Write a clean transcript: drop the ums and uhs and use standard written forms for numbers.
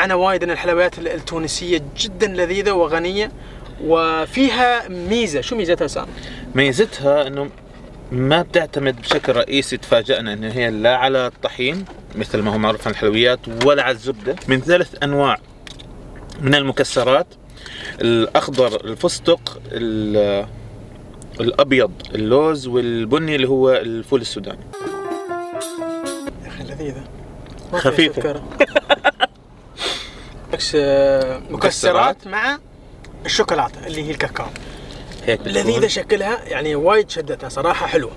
معنا وايد من الحلويات التونسية جدا لذيذة وغنية وفيها ميزة. شو ميزتها سام؟ ميزتها انه ما بتعتمد بشكل رئيسي، تفاجأنا ان هي لا على الطحين مثل ما هو معروف عن الحلويات ولا على الزبدة، من 3 انواع من المكسرات: الاخضر الفستق، الابيض اللوز، والبني اللي هو الفول السوداني. يا اخي لذيذة خفيفة. مكسرات مع الشوكولاتة اللي هي الكاكاو. هيك لذيذة شكلها يعني وايد شدتها صراحة، حلوة.